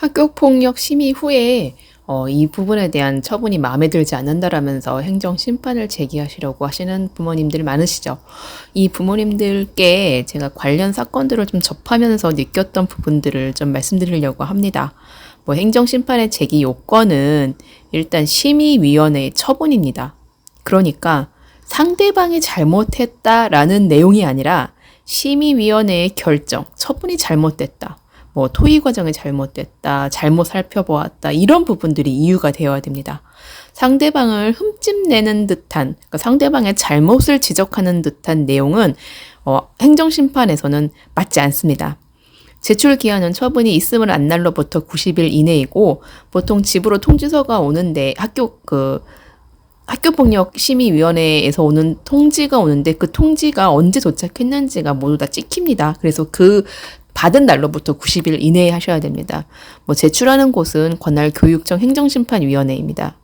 학교폭력 심의 후에 이 부분에 대한 처분이 마음에 들지 않는다라면서 행정심판을 제기하시려고 하시는 부모님들 많으시죠. 이 부모님들께 제가 관련 사건들을 좀 접하면서 느꼈던 부분들을 좀 말씀드리려고 합니다. 행정심판의 제기 요건은 일단 심의위원회의 처분입니다. 그러니까 상대방이 잘못했다라는 내용이 아니라 심의위원회의 결정, 처분이 잘못됐다. 토의 과정이 잘못됐다, 잘못 살펴보았다, 이런 부분들이 이유가 되어야 됩니다. 상대방을 흠집내는 듯한, 그러니까 상대방의 잘못을 지적하는 듯한 내용은 행정심판에서는 맞지 않습니다. 제출 기한은 처분이 있음을 안 날로부터 90일 이내이고, 보통 집으로 통지서가 오는데 학교폭력심의위원회에서 오는 통지가 오는데 그 통지가 언제 도착했는지가 모두 다 찍힙니다. 그래서 그 받은 날로부터 90일 이내에 하셔야 됩니다. 제출하는 곳은 관할 교육청 행정심판위원회입니다.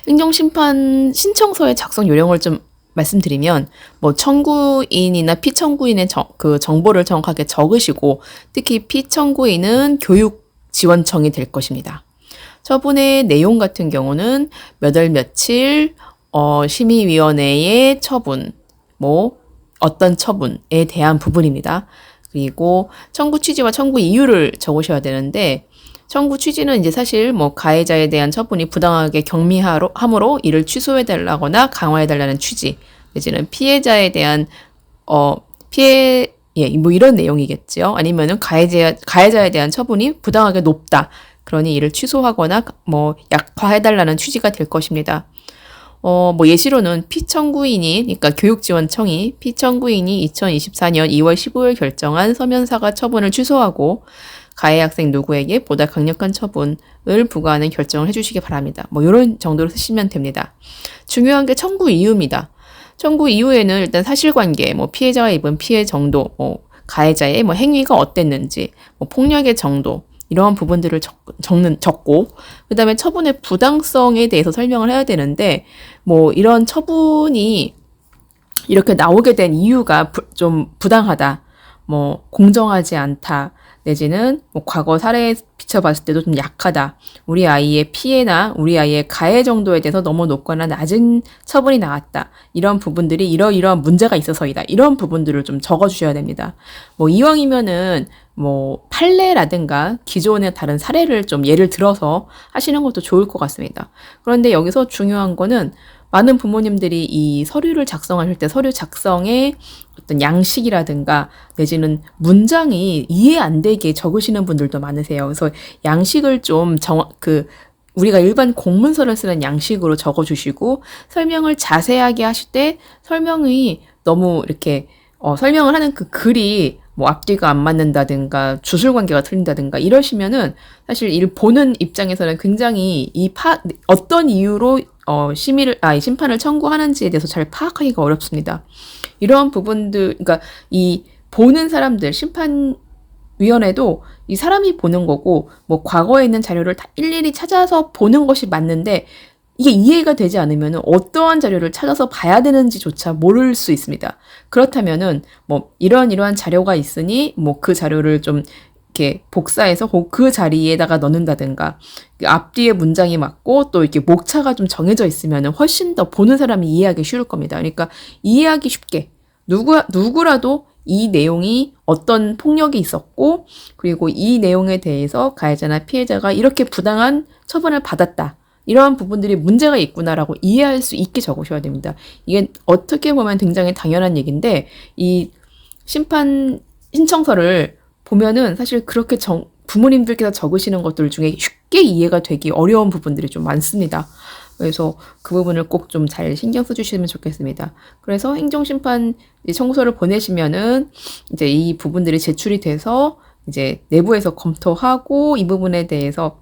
행정심판 신청서의 작성 요령을 좀 말씀드리면, 청구인이나 피청구인의 정보를 정확하게 적으시고, 특히 피청구인은 교육지원청이 될 것입니다. 처분의 내용 같은 경우는 몇 월 며칠 심의위원회의 처분, 어떤 처분에 대한 부분입니다. 그리고 청구 취지와 청구 이유를 적으셔야 되는데, 청구 취지는 이제 사실 가해자에 대한 처분이 부당하게 경미함으로 이를 취소해달라거나 강화해달라는 취지, 내지는 피해자에 대한 이런 내용이겠죠. 아니면은 가해자에 대한 처분이 부당하게 높다. 그러니 이를 취소하거나 약화해달라는 취지가 될 것입니다. 예시로는 그러니까 교육지원청이 피청구인이 2024년 2월 15일 결정한 서면사과 처분을 취소하고 가해 학생 누구에게 보다 강력한 처분을 부과하는 결정을 해주시기 바랍니다. 이런 정도로 쓰시면 됩니다. 중요한 게 청구 이유입니다. 청구 이유에는 일단 사실관계, 피해자가 입은 피해 정도, 가해자의 행위가 어땠는지, 폭력의 정도, 이러한 부분들을 적고, 그 다음에 처분의 부당성에 대해서 설명을 해야 되는데, 이런 처분이 이렇게 나오게 된 이유가 좀 부당하다, 공정하지 않다, 내지는 과거 사례에 비춰봤을 때도 좀 약하다, 우리 아이의 피해나 우리 아이의 가해 정도에 대해서 너무 높거나 낮은 처분이 나왔다, 이런 부분들이 이러이러한 문제가 있어서이다, 이런 부분들을 좀 적어주셔야 됩니다. 이왕이면은 판례라든가 기존의 다른 사례를 좀 예를 들어서 하시는 것도 좋을 것 같습니다. 그런데 여기서 중요한 거는 많은 부모님들이 이 서류를 작성하실 때 서류 작성의 어떤 양식이라든가 내지는 문장이 이해 안 되게 적으시는 분들도 많으세요. 그래서 양식을 좀 우리가 일반 공문서를 쓰는 양식으로 적어주시고, 설명을 자세하게 하실 때 설명이 너무 이렇게 설명을 하는 그 글이 앞뒤가 안 맞는다든가 주술 관계가 틀린다든가 이러시면은 사실 이를 보는 입장에서는 굉장히 어떤 이유로 심판을 청구하는지에 대해서 잘 파악하기가 어렵습니다. 이러한 부분들, 그러니까 이 보는 사람들, 심판위원회도 이 사람이 보는 거고, 과거에 있는 자료를 다 일일이 찾아서 보는 것이 맞는데, 이게 이해가 되지 않으면 어떠한 자료를 찾아서 봐야 되는지조차 모를 수 있습니다. 그렇다면은 이러한 자료가 있으니 그 자료를 좀 이렇게 복사해서 그 자리에다가 넣는다든가, 앞뒤에 문장이 맞고 또 이렇게 목차가 좀 정해져 있으면 훨씬 더 보는 사람이 이해하기 쉬울 겁니다. 그러니까 이해하기 쉽게 누구라도 이 내용이 어떤 폭력이 있었고, 그리고 이 내용에 대해서 가해자나 피해자가 이렇게 부당한 처분을 받았다, 이러한 부분들이 문제가 있구나라고 이해할 수 있게 적으셔야 됩니다. 이게 어떻게 보면 굉장히 당연한 얘기인데, 이 심판 신청서를 보면은 사실 그렇게 부모님들께서 적으시는 것들 중에 쉽게 이해가 되기 어려운 부분들이 좀 많습니다. 그래서 그 부분을 꼭 좀 잘 신경 써주시면 좋겠습니다. 그래서 행정심판 청구서를 보내시면은 이제 이 부분들이 제출이 돼서 이제 내부에서 검토하고, 이 부분에 대해서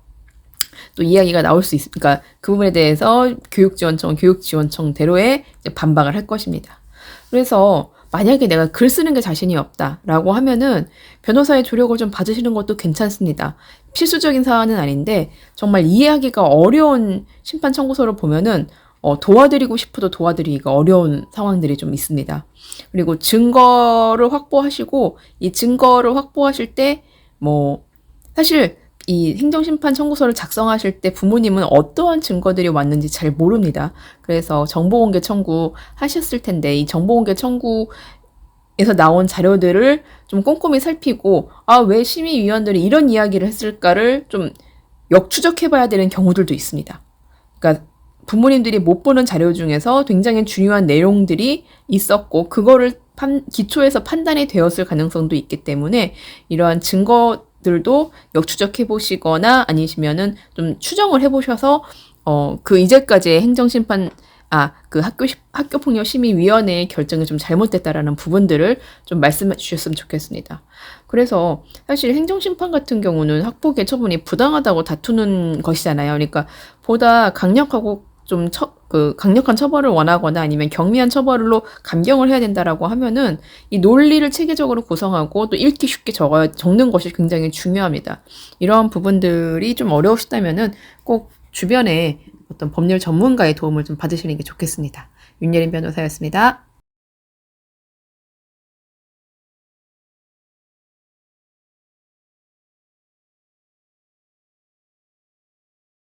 또 이야기가 나올 수 있으니까 그 부분에 대해서 교육지원청대로의 반박을 할 것입니다. 그래서 만약에 내가 글 쓰는 게 자신이 없다라고 하면은 변호사의 조력을 좀 받으시는 것도 괜찮습니다. 필수적인 사안은 아닌데 정말 이해하기가 어려운 심판 청구서를 보면은 도와드리고 싶어도 도와드리기가 어려운 상황들이 좀 있습니다. 그리고 증거를 확보하시고, 이 증거를 확보하실 때 사실 이 행정심판 청구서를 작성하실 때 부모님은 어떠한 증거들이 왔는지 잘 모릅니다. 그래서 정보공개 청구 하셨을 텐데 이 정보공개 청구에서 나온 자료들을 좀 꼼꼼히 살피고 왜 심의위원들이 이런 이야기를 했을까를 좀 역추적해봐야 되는 경우들도 있습니다. 그러니까 부모님들이 못 보는 자료 중에서 굉장히 중요한 내용들이 있었고 그거를 기초해서 판단이 되었을 가능성도 있기 때문에 이러한 증거들도 역추적해 보시거나 아니시면은 좀 추정을 해보셔서 그 이제까지의 행정심판 그 학교폭력심의위원회의 결정이 좀 잘못됐다라는 부분들을 좀 말씀해 주셨으면 좋겠습니다. 그래서 사실 행정심판 같은 경우는 학폭의 처분이 부당하다고 다투는 것이잖아요. 그러니까 보다 강력하고 좀 강력한 처벌을 원하거나 아니면 경미한 처벌로 감경을 해야 된다라고 하면은 이 논리를 체계적으로 구성하고 또 읽기 쉽게 적는 것이 굉장히 중요합니다. 이러한 부분들이 좀 어려우시다면은 꼭 주변에 어떤 법률 전문가의 도움을 좀 받으시는 게 좋겠습니다. 윤예린 변호사였습니다.